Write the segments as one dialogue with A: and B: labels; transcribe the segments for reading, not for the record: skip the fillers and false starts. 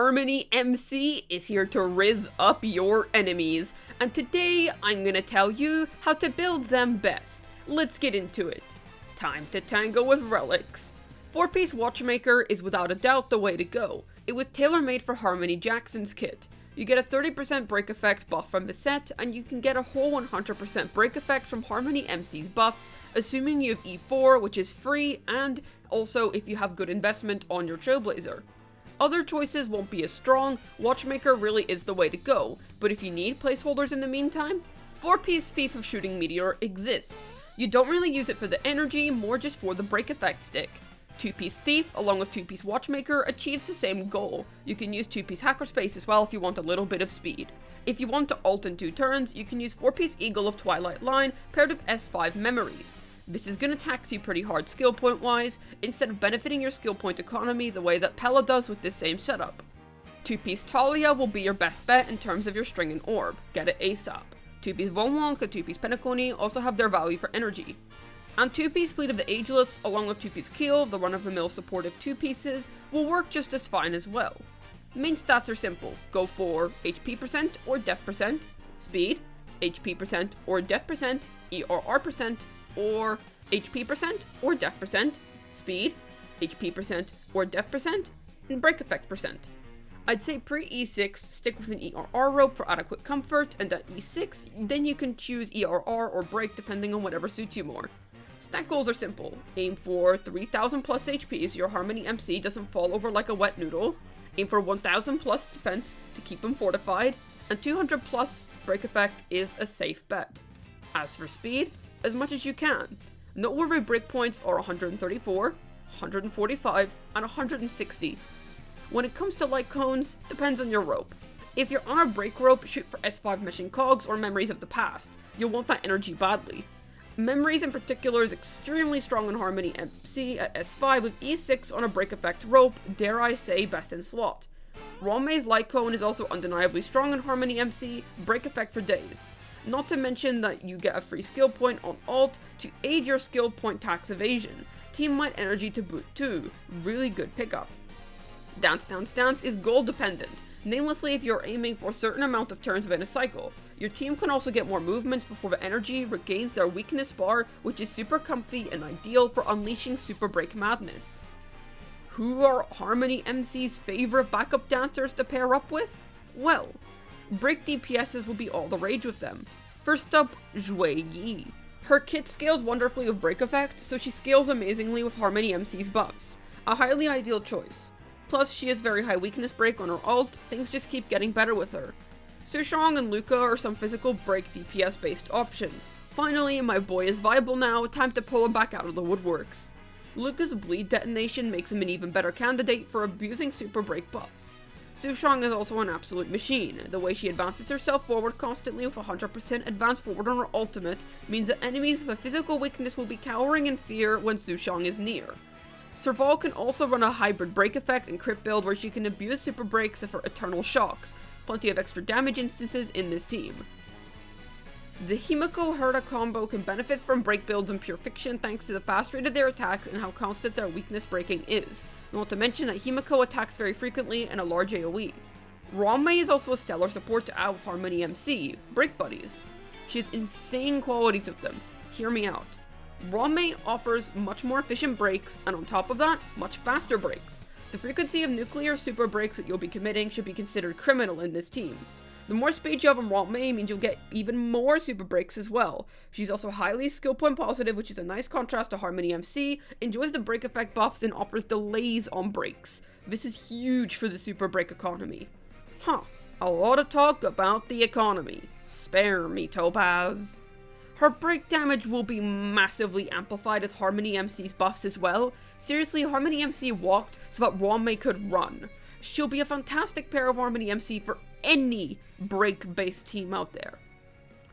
A: Harmony MC is here to rizz up your enemies, and today I'm gonna tell you how to build them best. Let's get into it. Time to tango with relics. 4-piece Watchmaker is without a doubt the way to go. It was tailor-made for Harmony Jackson's kit. You get a 30% break effect buff from the set, and you can get a whole 100% break effect from Harmony MC's buffs, assuming you have E4, which is free, and also if you have good investment on your Trailblazer. Other choices won't be as strong. Watchmaker really is the way to go, but if you need placeholders in the meantime, 4-piece Thief of Shooting Meteor exists. You don't really use it for the energy, more just for the break effect stick. 2-piece Thief, along with 2-piece Watchmaker, achieves the same goal. You can use 2-piece Hackerspace as well if you want a little bit of speed. If you want to ult in 2 turns, you can use 4-piece Eagle of Twilight Line paired with S5 Memories. This is gonna tax you pretty hard skill point wise, instead of benefiting your skill point economy the way that Pela does with this same setup. 2-piece Talia will be your best bet in terms of your string and orb, get it ASAP. 2-piece Vonwonk and 2-piece Penacony also have their value for energy. And 2-piece Fleet of the Ageless, along with 2-piece Keel, the run-of-the-mill supportive 2-pieces, will work just as fine as well. Main stats are simple. Go for HP percent or def percent, speed, HP percent or def percent, ERR percent, or HP percent or def percent, speed, HP percent or def percent, and break effect percent. I'd say pre-E6, stick with an ERR rope for adequate comfort, and at E6, then you can choose ERR or break depending on whatever suits you more. Stat goals are simple. Aim for 3000 plus HP so your Harmony MC doesn't fall over like a wet noodle. Aim for 1000 plus defense to keep him fortified. And 200 plus break effect is a safe bet. As for speed, as much as you can. Noteworthy breakpoints are 134, 145, and 160. When it comes to light cones, depends on your rope. If you're on a break rope, shoot for S5 Meshing Cogs or Memories of the Past. You'll want that energy badly. Memories in particular is extremely strong in Harmony MC at S5 with E6 on a break effect rope, dare I say best in slot. Ronmei's Light Cone is also undeniably strong in Harmony MC, break effect for days. Not to mention that you get a free skill point on ult to aid your skill point tax evasion. Team Might energy to boot too, really good pickup. Dance Dance Dance is goal dependent, namelessly if you're aiming for a certain amount of turns within a cycle. Your team can also get more movements before the energy regains their weakness bar, which is super comfy and ideal for unleashing super break madness. Who are Harmony MC's favorite backup dancers to pair up with? Well, break DPSs will be all the rage with them. First up, Zhui Yi. Her kit scales wonderfully with break effect, so she scales amazingly with Harmony MC's buffs. A highly ideal choice. Plus, she has very high weakness break on her ult, things just keep getting better with her. Sushong and Luca are some physical break DPS based options. Finally, my boy is viable now, time to pull him back out of the woodworks. Luca's bleed detonation makes him an even better candidate for abusing super break buffs. Sushong is also an absolute machine. The way she advances herself forward constantly with 100% advance forward on her ultimate means that enemies with a physical weakness will be cowering in fear when Sushong is near. Serval can also run a hybrid break effect and crit build where she can abuse super breaks for eternal shocks. Plenty of extra damage instances in this team. The Himiko Herta combo can benefit from break builds in Pure Fiction thanks to the fast rate of their attacks and how constant their weakness breaking is. Not to mention that Himiko attacks very frequently and a large AoE. Ronmei is also a stellar support to add with Harmony MC, break buddies. She has insane qualities with them. Hear me out. Ronmei offers much more efficient breaks, and on top of that, much faster breaks. The frequency of nuclear super breaks that you'll be committing should be considered criminal in this team. The more speed you have on Ronmei means you'll get even more super breaks as well. She's also highly skill point positive, which is a nice contrast to Harmony MC, enjoys the break effect buffs, and offers delays on breaks. This is huge for the super break economy. A lot of talk about the economy. Spare me, Topaz. Her break damage will be massively amplified with Harmony MC's buffs as well. Seriously, Harmony MC walked so that Ronmei could run. She'll be a fantastic pair of Harmony MC for any break-based team out there.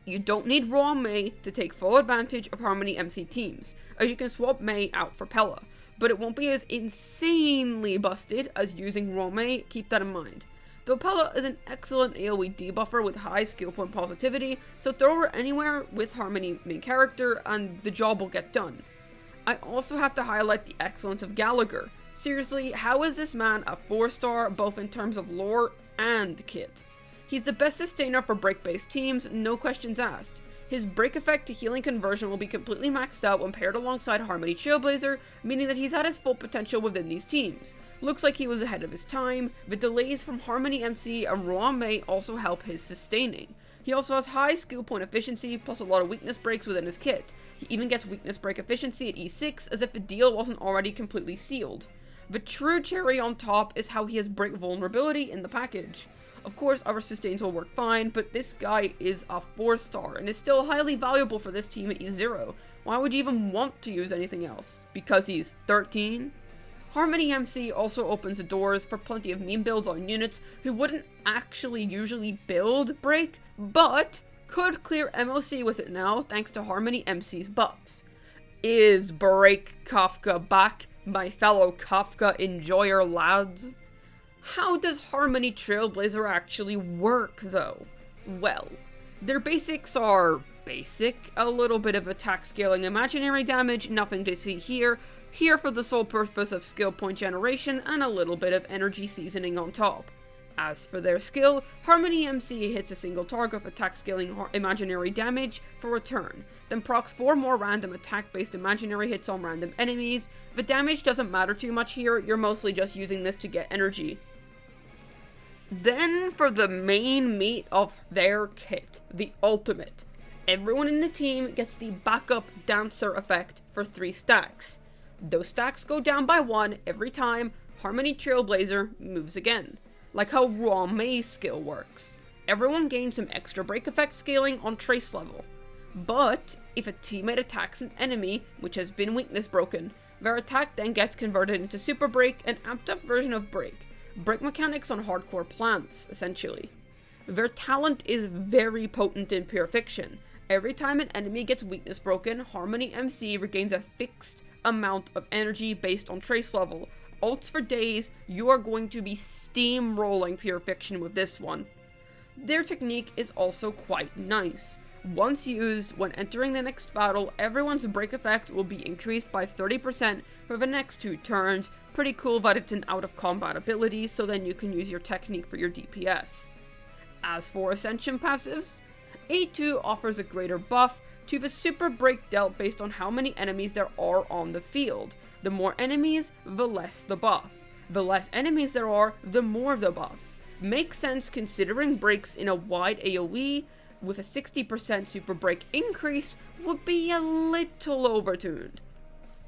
A: You don't need Ronmei to take full advantage of Harmony MC teams, as you can swap Mei out for Pela, but it won't be as insanely busted as using Ronmei, keep that in mind. Though Pela is an excellent AoE debuffer with high skill point positivity, so throw her anywhere with Harmony main character and the job will get done. I also have to highlight the excellence of Gallagher. Seriously, how is this man a 4-star both in terms of lore and kit? He's the best sustainer for break-based teams, no questions asked. His break effect to healing conversion will be completely maxed out when paired alongside Harmony Trailblazer, meaning that he's at his full potential within these teams. Looks like he was ahead of his time. The delays from Harmony MC and Ruan also help his sustaining. He also has high skill point efficiency, plus a lot of weakness breaks within his kit. He even gets weakness break efficiency at E6, as if the deal wasn't already completely sealed. The true cherry on top is how he has break vulnerability in the package. Of course, other sustains will work fine, but this guy is a 4-star and is still highly valuable for this team at E0. Why would you even want to use anything else? Because he's 13? Harmony MC also opens the doors for plenty of meme builds on units who wouldn't actually usually build Break, but could clear MOC with it now thanks to Harmony MC's buffs. Is Break Kafka back, my fellow Kafka enjoyer lads? How does Harmony Trailblazer actually work, though? Well, their basics are basic, a little bit of attack scaling imaginary damage, nothing to see here for the sole purpose of skill point generation, and a little bit of energy seasoning on top. As for their skill, Harmony MC hits a single target of attack scaling imaginary damage for a turn, then procs 4 more random attack-based imaginary hits on random enemies. The damage doesn't matter too much here, you're mostly just using this to get energy. Then for the main meat of their kit, the ultimate. Everyone in the team gets the backup dancer effect for 3 stacks. Those stacks go down by 1 every time Harmony Trailblazer moves again, like how Ruan Mei's skill works. Everyone gains some extra break effect scaling on trace level. But if a teammate attacks an enemy which has been weakness broken, their attack then gets converted into super break, an amped up version of break. Break mechanics on hardcore plants, essentially. Their talent is very potent in Pure Fiction. Every time an enemy gets weakness broken, Harmony MC regains a fixed amount of energy based on trace level. Ults for days, you are going to be steamrolling Pure Fiction with this one. Their technique is also quite nice. Once used, when entering the next battle, everyone's break effect will be increased by 30% for the next 2 turns. Pretty cool that it's an out of combat ability, so then you can use your technique for your DPS. As for Ascension passives, A2 offers a greater buff to the super break dealt based on how many enemies there are on the field. The more enemies, the less the buff. The less enemies there are, the more the buff. Makes sense considering breaks in a wide AoE with a 60% super break increase would be a little overtuned.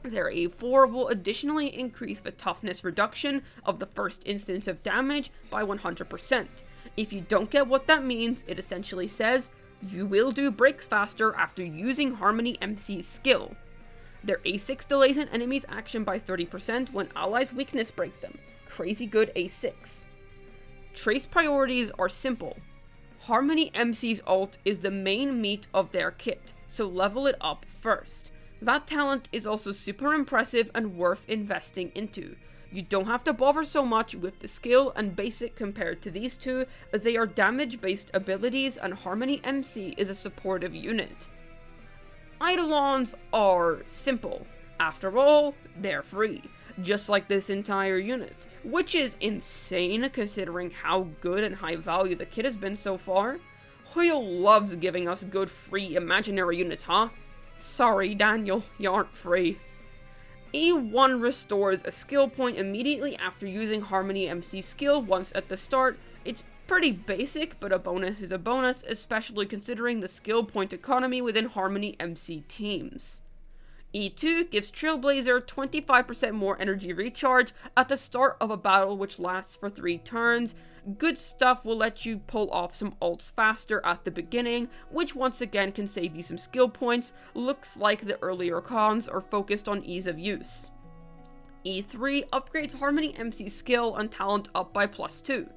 A: Their A4 will additionally increase the toughness reduction of the first instance of damage by 100%. If you don't get what that means, it essentially says you will do breaks faster after using Harmony MC's skill. Their A6 delays an enemy's action by 30% when allies weakness break them. Crazy good A6. Trace priorities are simple. Harmony MC's ult is the main meat of their kit, so level it up first. That talent is also super impressive and worth investing into. You don't have to bother so much with the skill and basic compared to these two, as they are damage-based abilities and Harmony MC is a supportive unit. Eidolons are simple. After all, they're free, just like this entire unit, which is insane considering how good and high value the kit has been so far. Hoyle loves giving us good free imaginary units, huh? Sorry, Daniel, you aren't free. E1 restores a skill point immediately after using Harmony MC skill once at the start. It's pretty basic, but a bonus is a bonus, especially considering the skill point economy within Harmony MC teams. E2 gives Trailblazer 25% more energy recharge at the start of a battle which lasts for 3 turns. Good stuff will let you pull off some ults faster at the beginning, which once again can save you some skill points. Looks like the earlier cons are focused on ease of use. E3 upgrades Harmony MC's skill and talent up by +2.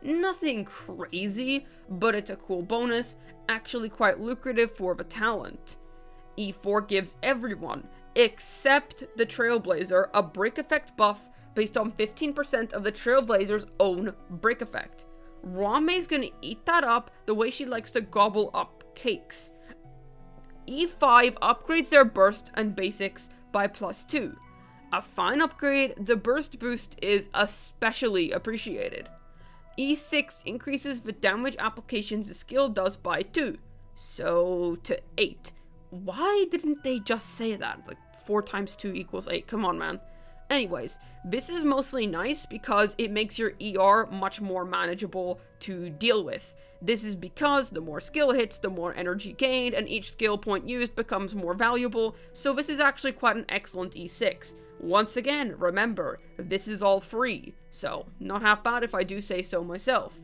A: Nothing crazy, but it's a cool bonus, actually quite lucrative for the talent. E4 gives everyone, except the Trailblazer, a break effect buff based on 15% of the Trailblazer's own break effect. Ruan Mei's gonna eat that up the way she likes to gobble up cakes. E5 upgrades their burst and basics by +2. A fine upgrade, the burst boost is especially appreciated. E6 increases the damage applications the skill does by 2, so to 8. Why didn't they just say that? Like 4 times 2 equals 8, come on man. Anyways, this is mostly nice because it makes your ER much more manageable to deal with. This is because the more skill hits, the more energy gained, and each skill point used becomes more valuable, so this is actually quite an excellent E6. Once again, remember, this is all free, so not half bad if I do say so myself.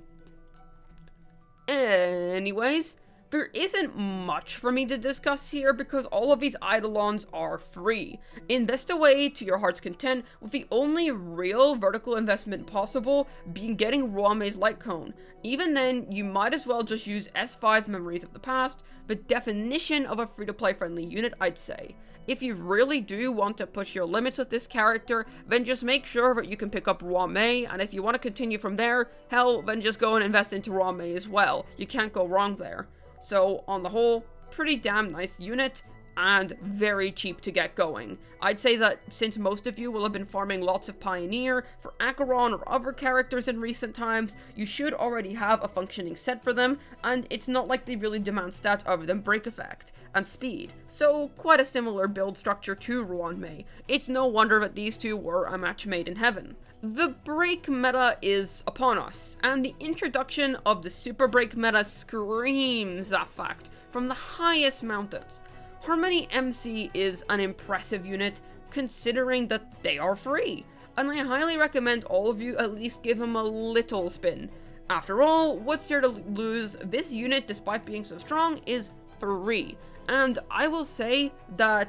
A: Anyways, there isn't much for me to discuss here because all of these Eidolons are free. Invest away to your heart's content, with the only real vertical investment possible being getting Ruame's Light Cone. Even then, you might as well just use S5 Memories of the Past, the definition of a free-to-play friendly unit, I'd say. If you really do want to push your limits with this character, then just make sure that you can pick up Ruame, and if you want to continue from there, hell, then just go and invest into Ruame as well. You can't go wrong there. So, on the whole, pretty damn nice unit, and very cheap to get going. I'd say that since most of you will have been farming lots of Pioneer for Acheron or other characters in recent times, you should already have a functioning set for them, and it's not like they really demand stats other than break effect and speed. So, quite a similar build structure to Ruanmei. It's no wonder that these two were a match made in heaven. The break meta is upon us, and the introduction of the super break meta screams that fact from the highest mountains. Harmony MC is an impressive unit, considering that they are free, and I highly recommend all of you at least give him a little spin. After all, what's there to lose? This unit, despite being so strong, is free. And I will say that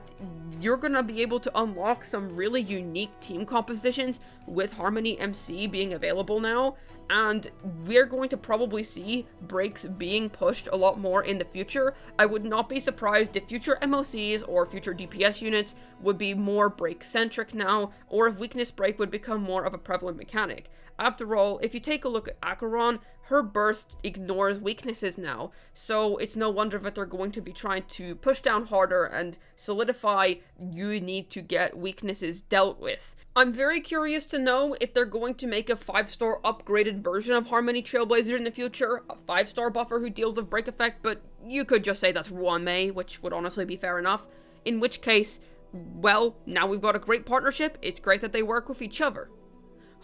A: you're gonna be able to unlock some really unique team compositions with Harmony MC being available now, and we're going to probably see breaks being pushed a lot more in the future. I would not be surprised if future MOCs or future DPS units would be more break-centric now, or if weakness break would become more of a prevalent mechanic. After all, if you take a look at Acheron, her burst ignores weaknesses now, so it's no wonder that they're going to be trying to push down harder and solidify you need to get weaknesses dealt with. I'm very curious to know if they're going to make a 5-star upgraded version of Harmony Trailblazer in the future, a 5-star buffer who deals with break effect, but you could just say that's Ruanmei, which would honestly be fair enough. In which case, well, now we've got a great partnership, it's great that they work with each other.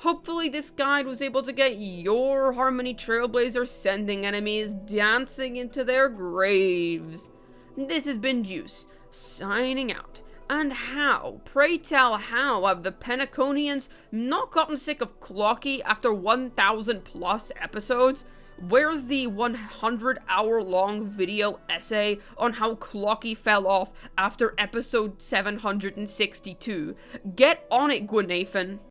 A: Hopefully this guide was able to get your Harmony Trailblazer sending enemies dancing into their graves. This has been Juice, signing out. And how, pray tell how, have the Penaconians not gotten sick of Clocky after 1,000 plus episodes? Where's the 100-hour-long video essay on how Clocky fell off after episode 762? Get on it, Gwynathan.